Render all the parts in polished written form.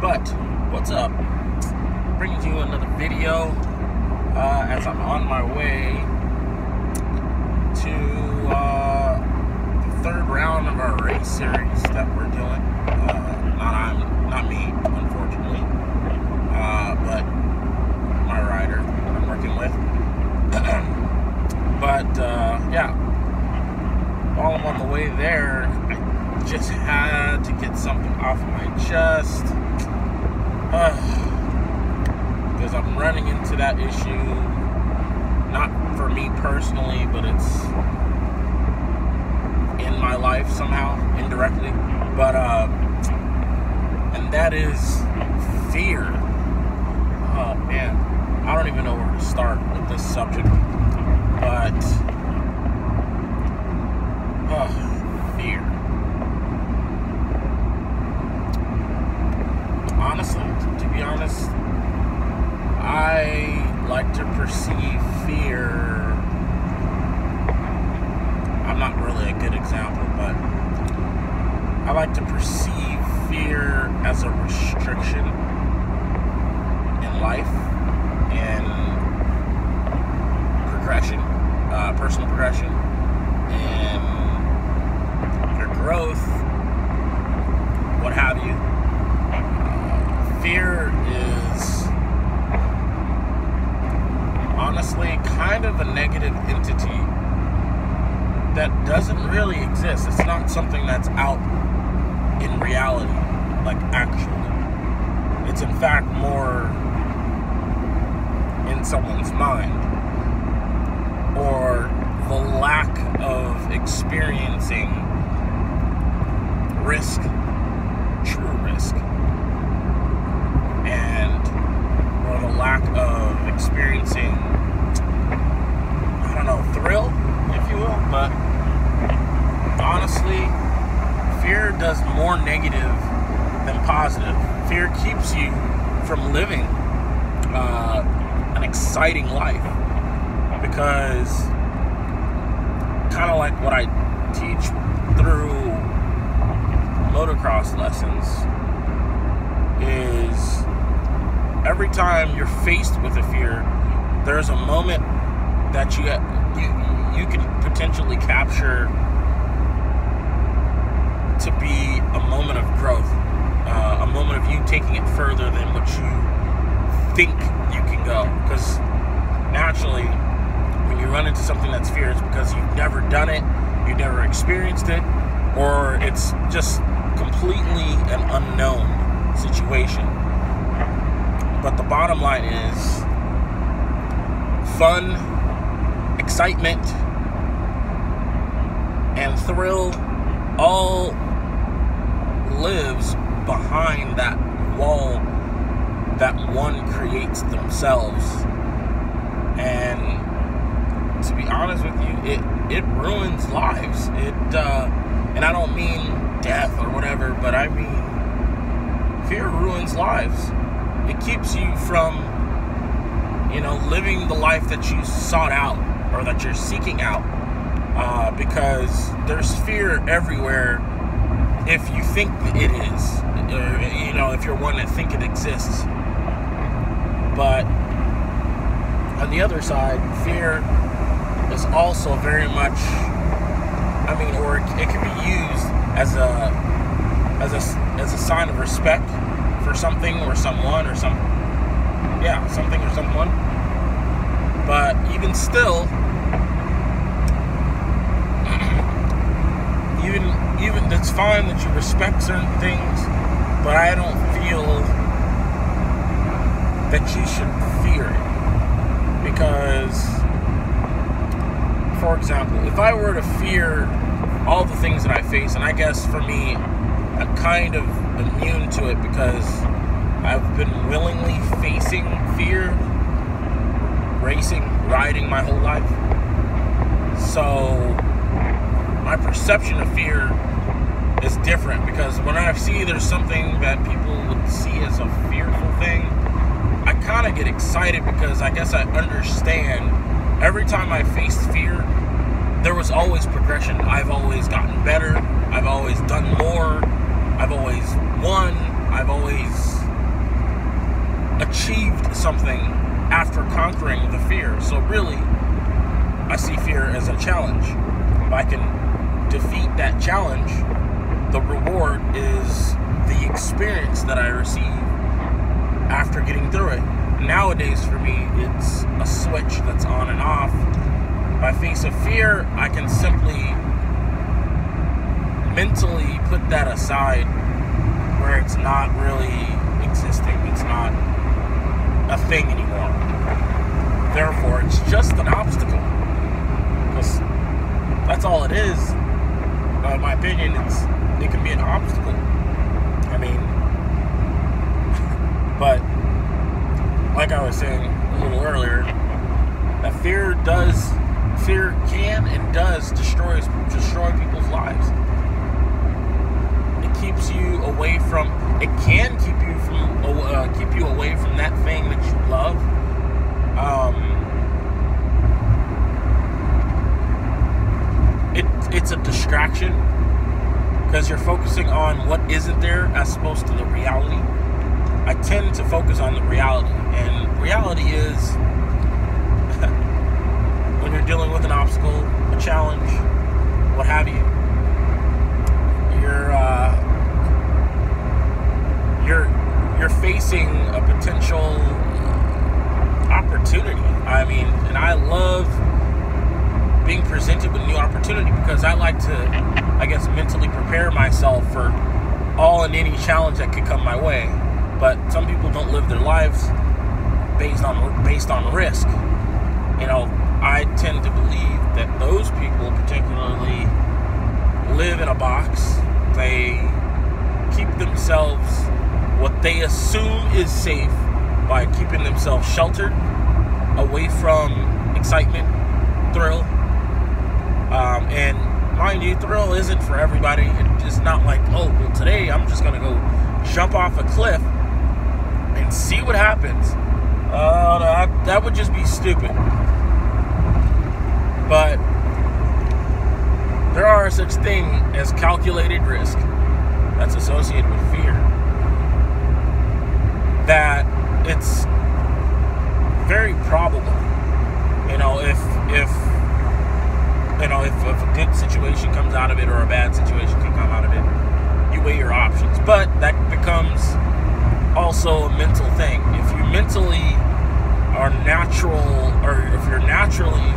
But what's up? Bringing you another video as I'm on my way to the third round of our race series that we're doing. Not me, unfortunately, but my rider I'm working with. But yeah, while I'm on the way there, I just had to get something off my chest. Because I'm running into that issue, not for me personally, but it's in my life somehow, indirectly. But, and that is fear. Oh man, I don't even know where to start with this subject, but, fear. Honestly, to be honest, I like to perceive fear. I'm not really a good example, but I like to perceive fear as a restriction in life and progression, personal progression, and your growth, what have you. Fear is honestly kind of a negative entity that doesn't really exist. It's not something that's out in reality, like actually. It's in fact more in someone's mind, or the lack of experiencing risk, true risk, or the lack of experiencing, I don't know, thrill, if you will. But honestly, fear does more negative than positive. Fear keeps you from living an exciting life, because kind of like what I teach through motocross lessons is, every time you're faced with a fear, there's a moment that you can potentially capture to be a moment of growth, a moment of you taking it further than what you think you can go. Because naturally, when you run into something that's fear, it's because you've never done it, you've never experienced it, or it's just completely an unknown situation. But the bottom line is, fun, excitement, and thrill all lives behind that wall that one creates themselves. And to be honest with you, it ruins lives. And I don't mean death or whatever, but I mean fear ruins lives. It keeps you from, living the life that you sought out or that you're seeking out, because there's fear everywhere if you think it is, or, if you're one that think it exists. But on the other side, fear is also very much, or it can be used as a sign of respect for something or someone or something or someone. But even still, even it's fine that you respect certain things, but I don't feel that you should fear it. Because, for example, if I were to fear all the things that I face, and I guess for me, I'm kind of immune to it because I've been willingly facing fear, riding my whole life. So my perception of fear is different, because when I see there's something that people would see as a fearful thing, I kind of get excited, because I guess I understand every time I faced fear, there was always progression. I've always gotten better. I've always done more. I've always won. I've always achieved something after conquering the fear. So really, I see fear as a challenge. If I can defeat that challenge, the reward is the experience that I receive after getting through it. Nowadays, for me, it's a switch that's on and off. If I face a fear, I can simply mentally put that aside where it's not really existing. It's not a thing anymore. Therefore, it's just an obstacle. Because that's all it is. In my opinion, it can be an obstacle. I mean, but like I was saying a little earlier, that fear can and does destroy people's lives. It keeps you away from. It can keep you away from that thing that you love. It's a distraction because you're focusing on what isn't there as opposed to the reality. I tend to focus on the reality, and reality is when you're dealing with an obstacle, a challenge, what have you, you're facing a potential opportunity. I mean, and I love being presented with new opportunity because I like to, I guess, mentally prepare myself for all and any challenge that could come my way. But some people don't live their lives based on risk. You know, I tend to believe that those people particularly live in a box. They keep themselves what they assume is safe by keeping themselves sheltered, away from excitement, thrill. And mind you, thrill isn't for everybody. It's not like, oh, well, today I'm just going to go jump off a cliff and see what happens. That would just be stupid. But there are such thing as calculated risk that's associated with fear. That it's very probable, if a good situation comes out of it or a bad situation can come out of it, you weigh your options. But that becomes also a mental thing. If you mentally are natural, or if you're naturally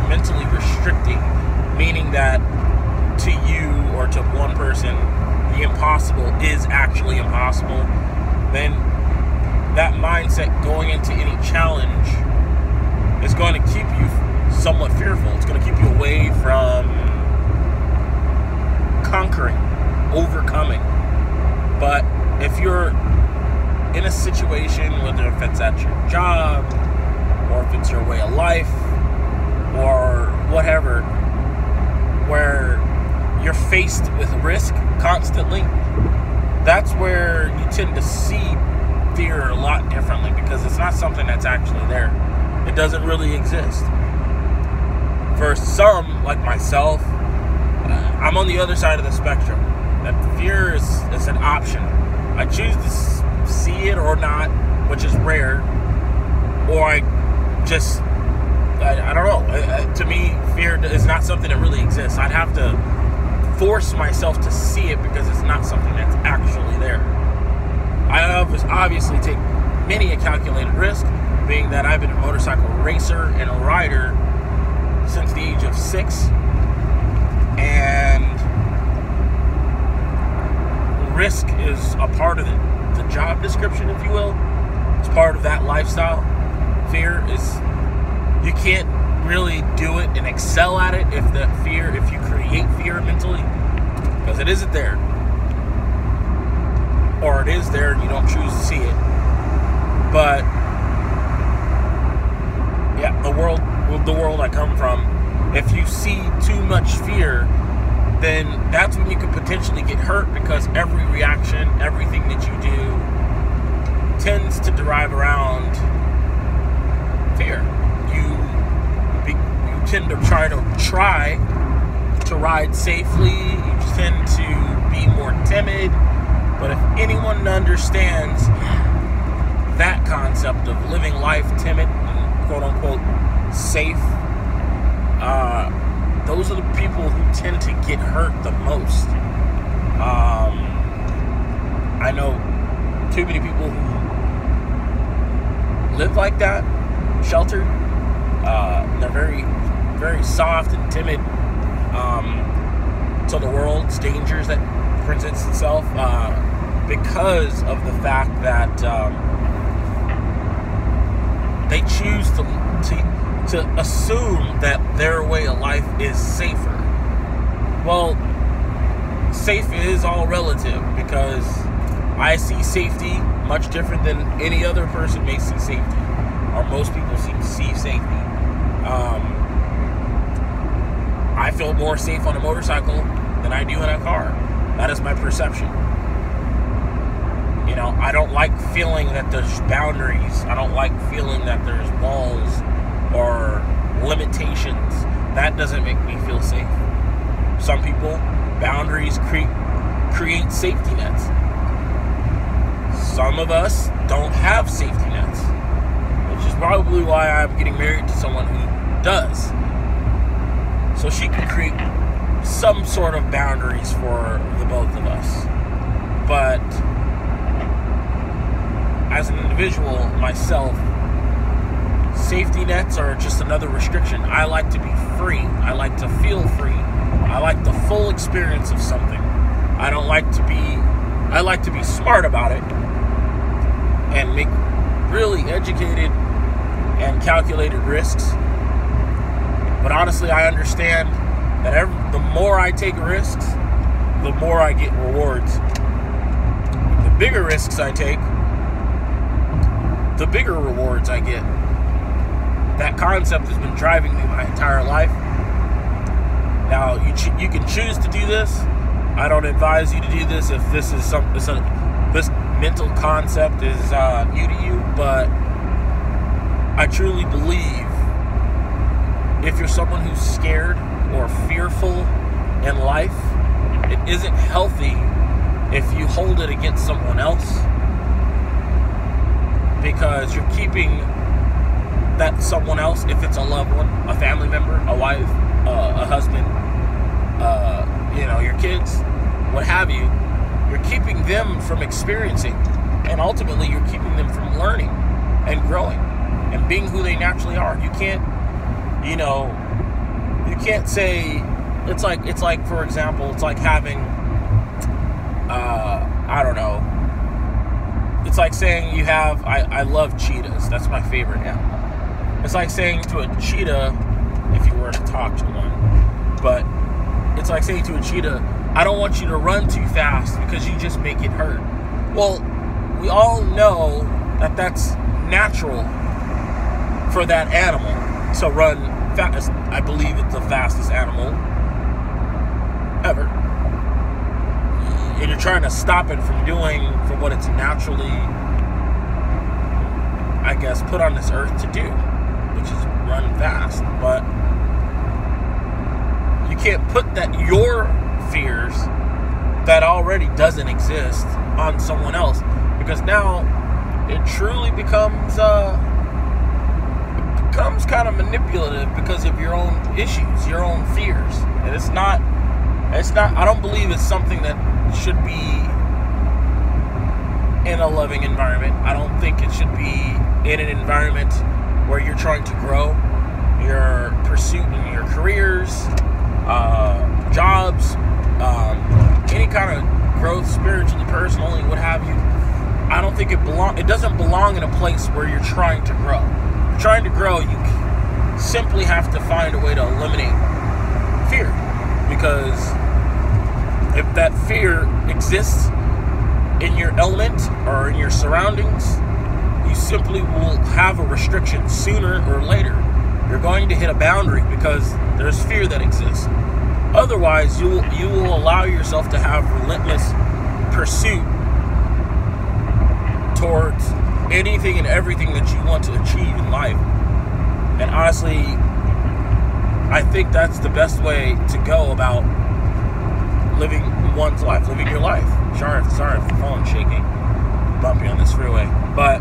mentally restricting, meaning that to you or to one person, the impossible is actually impossible, then that mindset going into any challenge is going to keep you somewhat fearful. It's going to keep you away from conquering, overcoming. But if you're in a situation, whether if it's at your job, or if it's your way of life, or whatever, where you're faced with risk constantly, that's where you tend to see fear a lot differently, because it's not something that's actually there. It doesn't really exist. For some, like myself, I'm on the other side of the spectrum. That fear is an option. I choose to see it or not, which is rare, or I don't know. To me, fear is not something that really exists. I'd have to force myself to see it because it's not something that's actually there. I obviously take many a calculated risk, being that I've been a motorcycle racer and a rider since the age of 6, and risk is a part of the job description, if you will. It's part of that lifestyle. Fear is, you can't really do it and excel at it if you create fear mentally, because it isn't there, or it is there and you don't choose to see it. But yeah, the world I come from, if you see too much fear, then that's when you could potentially get hurt, because every reaction, everything that you do tends to derive around fear. You tend to try to ride safely. You tend to be more timid. But if anyone understands that concept of living life timid and quote-unquote safe, those are the people who tend to get hurt the most. I know too many people who live like that, sheltered. They're very, very soft and timid to the world's dangers that presents itself, because of the fact that they choose to assume that their way of life is safer. Well, safe is all relative, because I see safety much different than any other person may see safety, or most people see safety. I feel more safe on a motorcycle than I do in a car. That is my perception. You know, I don't like feeling that there's boundaries. I don't like feeling that there's walls or limitations. That doesn't make me feel safe. Some people, boundaries create safety nets. Some of us don't have safety nets, which is probably why I'm getting married to someone who does. So she can create some sort of boundaries for the both of us. But as an individual, myself, safety nets are just another restriction. I like to be free. I like to feel free. I like the full experience of something. I like to be smart about it and make really educated and calculated risks. But honestly, I understand that the more I take risks, the more I get rewards. The bigger risks I take, the bigger rewards I get. That concept has been driving me my entire life. Now, you can choose to do this. I don't advise you to do this if this mental concept is new to you, but I truly believe if you're someone who's scared or fearful in life, it isn't healthy if you hold it against someone else, because you're keeping that someone else, if it's a loved one, a family member, a wife, a husband, your kids, what have you, you're keeping them from experiencing, and ultimately you're keeping them from learning and growing and being who they naturally are. You can't say, it's like, for example, it's like having, it's like saying you have, I love cheetahs. That's my favorite animal. It's like saying to a cheetah, if you were to talk to one, but it's like saying to a cheetah, I don't want you to run too fast because you just make it hurt. Well, we all know that that's natural for that animal to run fast. I believe it's the fastest animal ever. And you're trying to stop it from what it's naturally, I guess, put on this earth to do, which is run fast. But you can't put your fears that already doesn't exist on someone else, because now it truly becomes kind of manipulative because of your own issues, your own fears. And it's not, I don't believe it's something that should be in a loving environment. I don't think it should be in an environment where you're trying to grow your pursuit in your careers, jobs, any kind of growth, spiritually, personally, what have you. I don't think it doesn't belong in a place where you're trying to grow. If you're trying to grow, you simply have to find a way to eliminate fear, because if that fear exists in your element or in your surroundings, you simply will have a restriction sooner or later. You're going to hit a boundary because there's fear that exists. Otherwise, you will allow yourself to have relentless pursuit towards anything and everything that you want to achieve in life. And honestly, I think that's the best way to go about living one's life, living your life. Sorry if the phone's shaking, bumpy on this freeway. But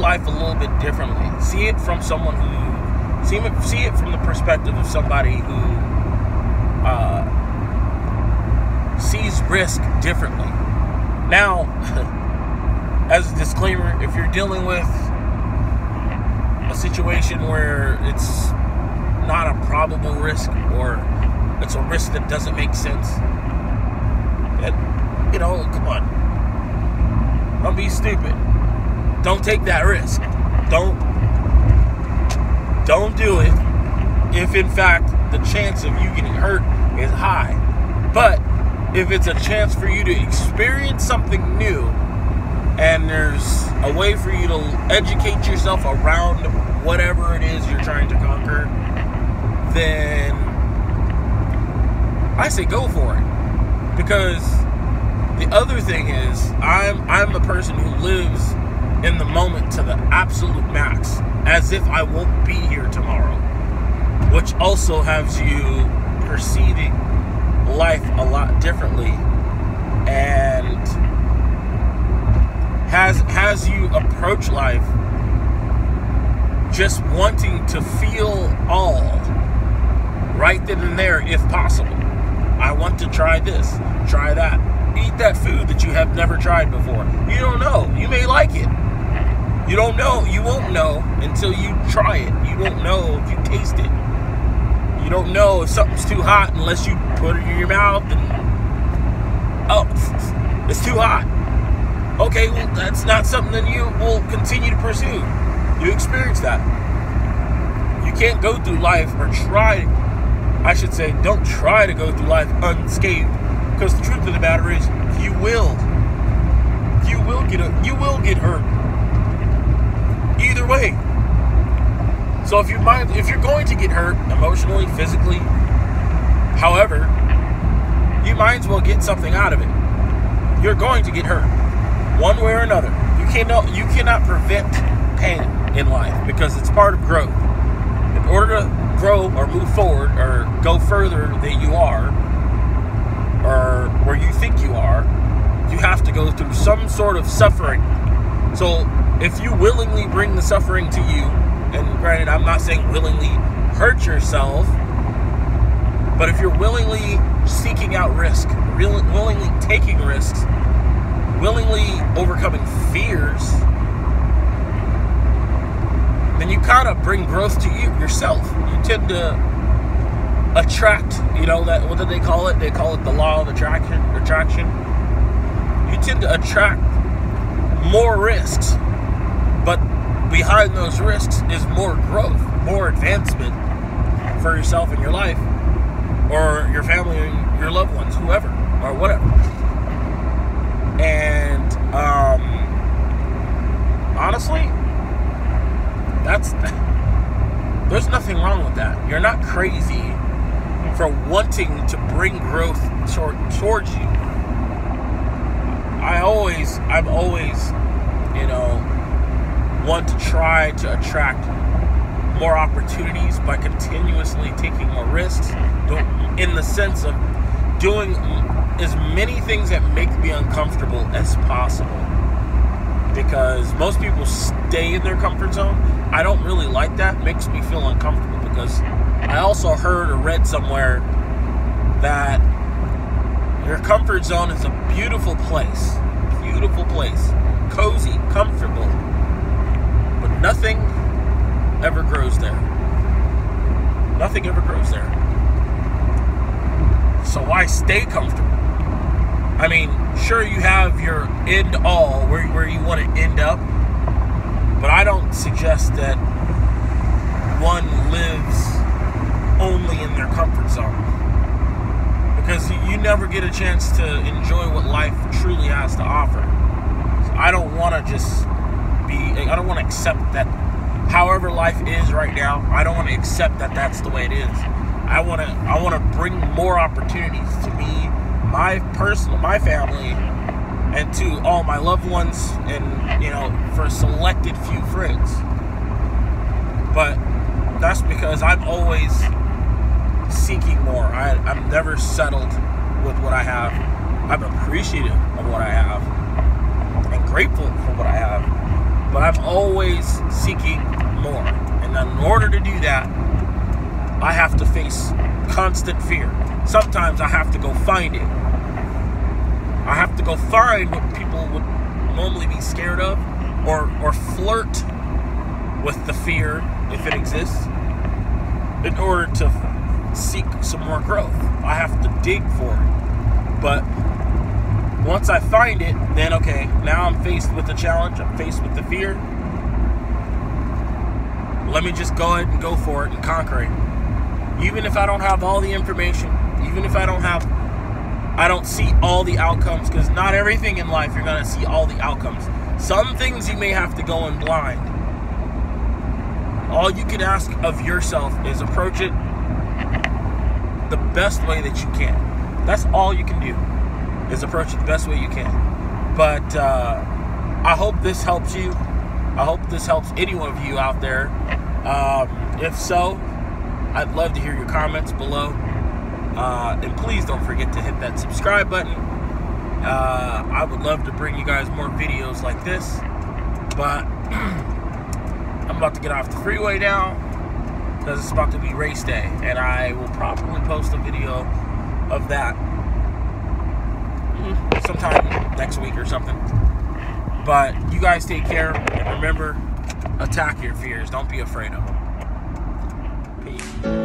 life a little bit differently. See it from someone who, see it from the perspective of somebody who sees risk differently. Now, as a disclaimer, if you're dealing with a situation where it's not a probable risk, or it's a risk that doesn't make sense, then, come on. Don't be stupid. Don't take that risk. Don't do it if, in fact, the chance of you getting hurt is high. But if it's a chance for you to experience something new, and there's a way for you to educate yourself around whatever it is you're trying to conquer, then I say go for it. Because the other thing is, I'm a person who lives in the moment to the absolute max, as if I won't be here tomorrow, which also has you perceiving life a lot differently, and has you approach life just wanting to feel all right then and there, if possible. I want to try this, try that, eat that food that you have never tried before. You don't know. You may like it. You don't know. You won't know until you try it. You won't know if you taste it. You don't know if something's too hot unless you put it in your mouth and, oh, it's too hot. Okay, well, that's not something that you will continue to pursue. You experience that. You can't go through life, or don't try to go through life unscathed. Because the truth of the matter is, you will get hurt. Either way. So if you're going to get hurt emotionally, physically, however, you might as well get something out of it. You're going to get hurt, one way or another. You cannot prevent pain in life, because it's part of growth. In order to grow or move forward or go further than you are, or where you think you are, you have to go through some sort of suffering. So if you willingly bring the suffering to you, and granted, I'm not saying willingly hurt yourself, but if you're willingly seeking out risk, willingly taking risks, willingly overcoming fears, then you kind of bring growth to yourself. You tend to attract, that, what do they call it? They call it the law of attraction. You tend to attract more risks, but behind those risks is more growth, more advancement for yourself and your life, or your family, or your loved ones, whoever, or whatever. And honestly, there's nothing wrong with that. You're not crazy for wanting to bring growth towards you. I'm always, want to try to attract more opportunities by continuously taking more risks, in the sense of doing as many things that make me uncomfortable as possible. Because most people stay in their comfort zone. I don't really like that. It makes me feel uncomfortable, because I also heard or read somewhere that your comfort zone is a beautiful place, cozy, comfortable, but nothing ever grows there. Nothing ever grows there. So why stay comfortable? I mean, sure, you have your end all where you want to end up, but I don't suggest that one lives only in their comfort zone, because you never get a chance to enjoy what life truly has to offer. So I don't want to accept that however life is right now, I don't want to accept that that's the way it is. I want to bring more opportunities to me, my family, and to all my loved ones, and for a selected few friends. But that's because I'm always seeking more. I'm never settled with what I have. I'm appreciative of what I have and grateful for what I have. but I'm always seeking more. And in order to do that, I have to face constant fear. Sometimes I have to go find it. I have to go find what people would normally be scared of, or flirt with the fear, if it exists, in order to seek some more growth. I have to dig for it. But once I find it, then okay, now I'm faced with the challenge, I'm faced with the fear. Let me just go ahead and go for it and conquer it. Even if I don't have all the information, even if I don't see all the outcomes, because not everything in life you're going to see all the outcomes. Some things you may have to go in blind. All you can ask of yourself is approach it the best way that you can. That's all you can do, is approach it the best way you can. But I hope this helps you. I hope this helps any one of you out there. If so, I'd love to hear your comments below. And please don't forget to hit that subscribe button. I would love to bring you guys more videos like this. But I'm about to get off the freeway now, because it's about to be race day, and I will probably post a video of that sometime next week or something. But you guys take care, and remember, attack your fears. Don't be afraid of them. Peace.